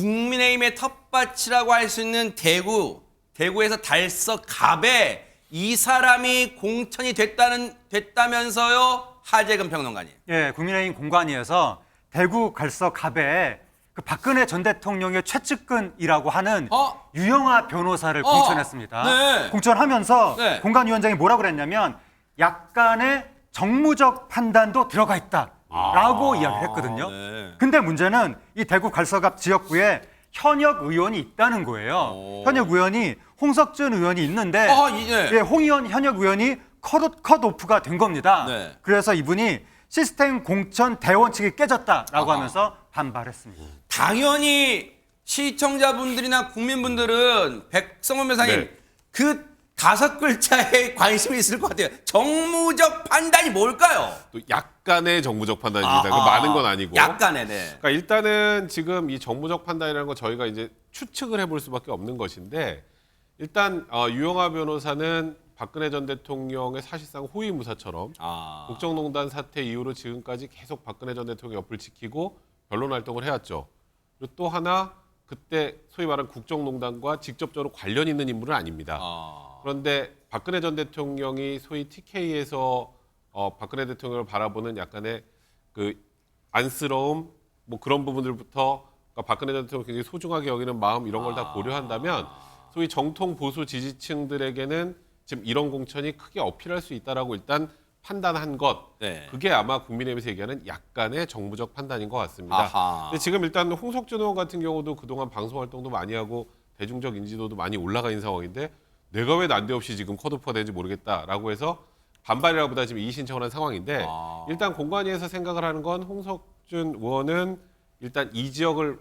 국민의힘의 텃밭이라고 할 수 있는 대구에서 달서 갑에 이 사람이 공천이 됐다면서요, 하재근 평론가님. 예, 국민의힘 공관위에서 대구 갈서 갑에 그 박근혜 전 대통령의 최측근이라고 하는 유영하 변호사를 공천했습니다. 네. 공천하면서 네. 공관위원장이 뭐라고 그랬냐면 약간의 정무적 판단도 들어가 있다라고 이야기를 했거든요. 네. 근데 문제는 이 대구 갈서갑 지역구에 현역 의원이 있다는 거예요. 현역 의원이 홍석준 의원이 있는데 네. 예, 홍 의원 현역 의원이 컷오프가 된 겁니다. 네. 그래서 이분이 시스템 공천 대원칙이 깨졌다라고 하면서 반발했습니다. 당연히 시청자분들이나 국민분들은 백성원 변호사님 네. 그 5글자에 관심이 있을 것 같아요. 정무적 판단이 뭘까요? 또 약간의 정무적 판단입니다. 그 많은 건 아니고. 약간의, 네. 그러니까 일단은 지금 이 정무적 판단이라는 거 저희가 이제 추측을 해볼 수밖에 없는 것인데 일단 유영하 변호사는 박근혜 전 대통령의 사실상 호위무사처럼 국정농단 사태 이후로 지금까지 계속 박근혜 전 대통령 옆을 지키고 변론 활동을 해왔죠. 그리고 또 하나 그때 소위 말하는 국정농단과 직접적으로 관련 있는 인물은 아닙니다. 그런데 박근혜 전 대통령이 소위 TK에서 박근혜 대통령을 바라보는 약간의 그 안쓰러움 뭐 그런 부분들부터 그러니까 박근혜 전 대통령을 굉장히 소중하게 여기는 마음 이런 걸 다 고려한다면 소위 정통 보수 지지층들에게는 지금 이런 공천이 크게 어필할 수 있다라고 일단 판단한 것, 네. 그게 아마 국민의힘에서 얘기하는 약간의 정무적 판단인 것 같습니다. 근데 지금 일단 홍석준 의원 같은 경우도 그동안 방송 활동도 많이 하고 대중적 인지도도 많이 올라가 있는 상황인데 내가 왜 난데없이 지금 컷오프가 되는지 모르겠다라고 해서 반발이라보다 지금 이의 신청을 한 상황인데 일단 공관위에서 생각을 하는 건 홍석준 의원은 일단 이 지역을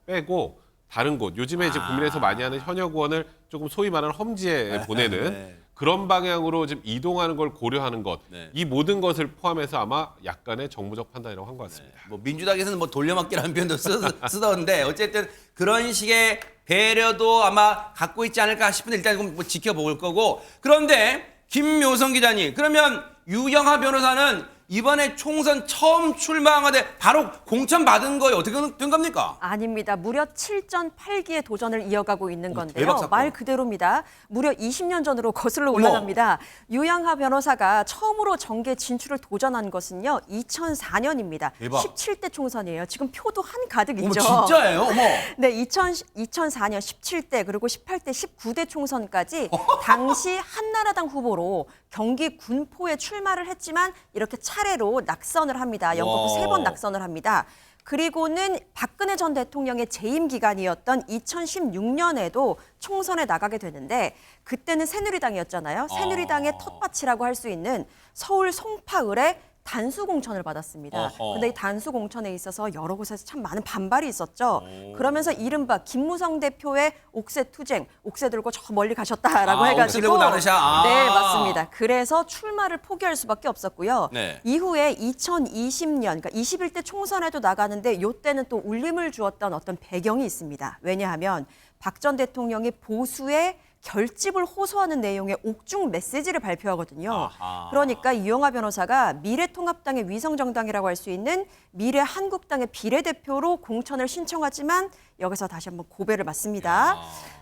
빼고 다른 곳, 요즘에 이제 국민에서 많이 하는 현역 의원을 조금 소위 말하는 험지에 보내는 네. 그런 방향으로 지금 이동하는 걸 고려하는 것, 네. 이 모든 것을 포함해서 아마 약간의 정무적 판단이라고 한 것 같습니다. 뭐 민주당에서는 뭐 돌려막기라는 표현도 쓰던데 어쨌든 그런 식의 배려도 아마 갖고 있지 않을까 싶은데 일단 뭐 지켜볼 거고. 그런데 김묘성 기자님, 그러면 유영하 변호사는 이번에 총선 처음 출마하되 바로 공천 받은 거예요. 어떻게 된 겁니까? 아닙니다. 무려 7전 8기의 도전을 이어가고 있는 대박 건데요. 사건. 말 그대로입니다. 무려 20년 전으로 거슬러 올라갑니다. 유영하 변호사가 처음으로 정계 진출을 도전한 것은요. 2004년입니다. 대박. 17대 총선이에요. 지금 표도 한가득 어머, 있죠. 진짜예요? 어머. 네, 2004년 17대 그리고 18대 19대 총선까지 당시 한나라당 후보로 경기 군포에 출마를 했지만 이렇게 차례로 낙선을 합니다. 연거푸 3번 낙선을 합니다. 그리고는 박근혜 전 대통령의 재임 기간이었던 2016년에도 총선에 나가게 되는데 그때는 새누리당이었잖아요. 새누리당의 텃밭이라고 할 수 있는 서울 송파을에 단수 공천을 받았습니다. 근데 이 단수 공천에 있어서 여러 곳에서 참 많은 반발이 있었죠. 그러면서 이른바 김무성 대표의 옥새 투쟁, 옥새 들고 저 멀리 가셨다라고 해가지고 옥새 들고 나르샤. 네, 맞습니다. 그래서 출마를 포기할 수밖에 없었고요. 네. 이후에 2020년, 그러니까 21대 총선에도 나가는데 이때는 또 울림을 주었던 어떤 배경이 있습니다. 왜냐하면 박 전 대통령이 보수의 결집을 호소하는 내용의 옥중 메시지를 발표하거든요. 그러니까 유영하 변호사가 미래통합당의 위성정당이라고 할 수 있는 미래한국당의 비례대표로 공천을 신청하지만 여기서 다시 한번 고배를 맞습니다.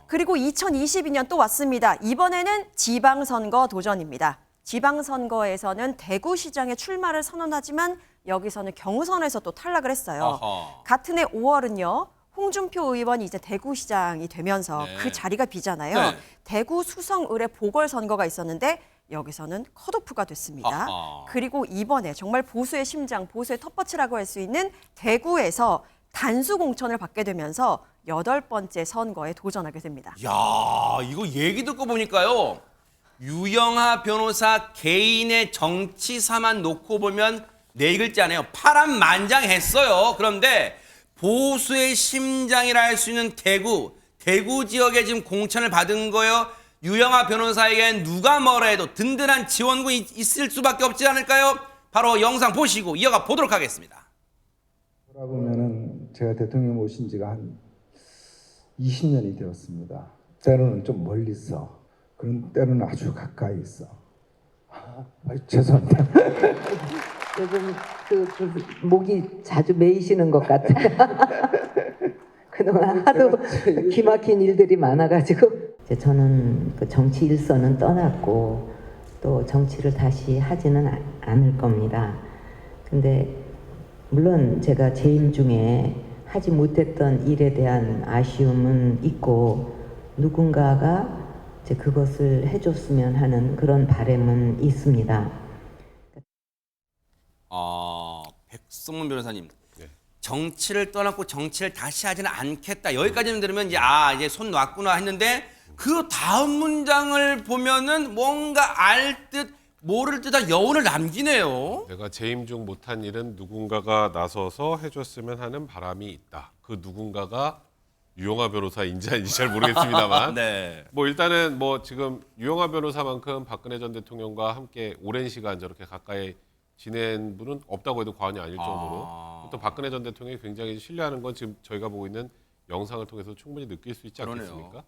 그리고 2022년 또 왔습니다. 이번에는 지방선거 도전입니다. 지방선거에서는 대구시장에 출마를 선언하지만 여기서는 경선에서 또 탈락을 했어요. 같은 해 5월은요. 홍준표 의원이 이제 대구시장이 되면서 그 자리가 비잖아요. 네. 대구 수성을의 보궐선거가 있었는데 여기서는 컷오프가 됐습니다. 그리고 이번에 정말 보수의 심장, 보수의 텃밭이라고 할 수 있는 대구에서 단수 공천을 받게 되면서 8번째 선거에 도전하게 됩니다. 야, 이거 얘기 듣고 보니까요. 유영하 변호사 개인의 정치사만 놓고 보면 4글자네요. 파란만장했어요. 그런데 보수의 심장이라 할 수 있는 대구 지역에 지금 공천을 받은 거요. 유영하 변호사에겐 누가 뭐라 해도 든든한 지원군이 있을 수밖에 없지 않을까요? 바로 영상 보시고 이어가 보도록 하겠습니다. 돌아보면은 제가 대통령 모신 지가 한 20년이 되었습니다. 때로는 좀 멀리서, 그런 때로는 아주 가까이 있어. 죄송합니다. 요즘 그 목이 자주 메이시는 것 같아요. 그동안 하도 기막힌 일들이 많아가지고 이제 저는 그 정치 일선은 떠났고 또 정치를 다시 하지는 않을 겁니다. 근데 물론 제가 재임 중에 하지 못했던 일에 대한 아쉬움은 있고 누군가가 이제 그것을 해줬으면 하는 그런 바람은 있습니다. 백성문 변호사님. 네. 정치를 떠났고 정치를 다시 하지는 않겠다. 여기까지는 들으면 이제 이제 손 놨구나 했는데 그 다음 문장을 보면은 뭔가 알 듯 모를 듯한 여운을 남기네요. 내가 재임 중 못한 일은 누군가가 나서서 해줬으면 하는 바람이 있다. 그 누군가가 유영하 변호사인지 아닌지 잘 모르겠습니다만 네. 뭐 일단은 뭐 지금 유영하 변호사만큼 박근혜 전 대통령과 함께 오랜 시간 저렇게 가까이 지낸 분은 없다고 해도 과언이 아닐 정도로 또 박근혜 전 대통령이 굉장히 신뢰하는 건 지금 저희가 보고 있는 영상을 통해서 충분히 느낄 수 있지 그러네요. 않겠습니까?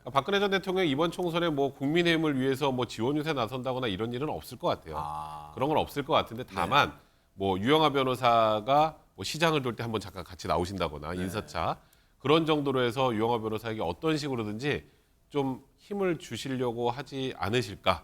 그러니까 박근혜 전 대통령이 이번 총선에 뭐 국민의힘을 위해서 뭐 지원 유세 나선다거나 이런 일은 없을 것 같아요. 그런 건 없을 것 같은데 다만 뭐 유영하 변호사가 뭐 시장을 돌 때 한번 잠깐 같이 나오신다거나 인사차 그런 정도로 해서 유영하 변호사에게 어떤 식으로든지 좀 힘을 주시려고 하지 않으실까?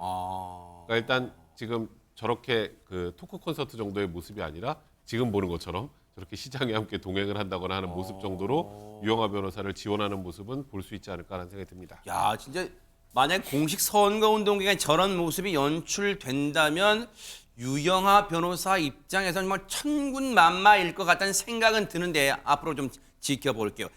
그러니까 일단 지금 저렇게 그 토크 콘서트 정도의 모습이 아니라 지금 보는 것처럼 저렇게 시장에 함께 동행을 한다거나 하는 모습 정도로 유영하 변호사를 지원하는 모습은 볼 수 있지 않을까라는 생각이 듭니다. 야, 진짜 만약 공식 선거운동 기간에 저런 모습이 연출된다면 유영하 변호사 입장에서는 정말 천군만마일 것 같다는 생각은 드는데 앞으로 좀 지켜볼게요.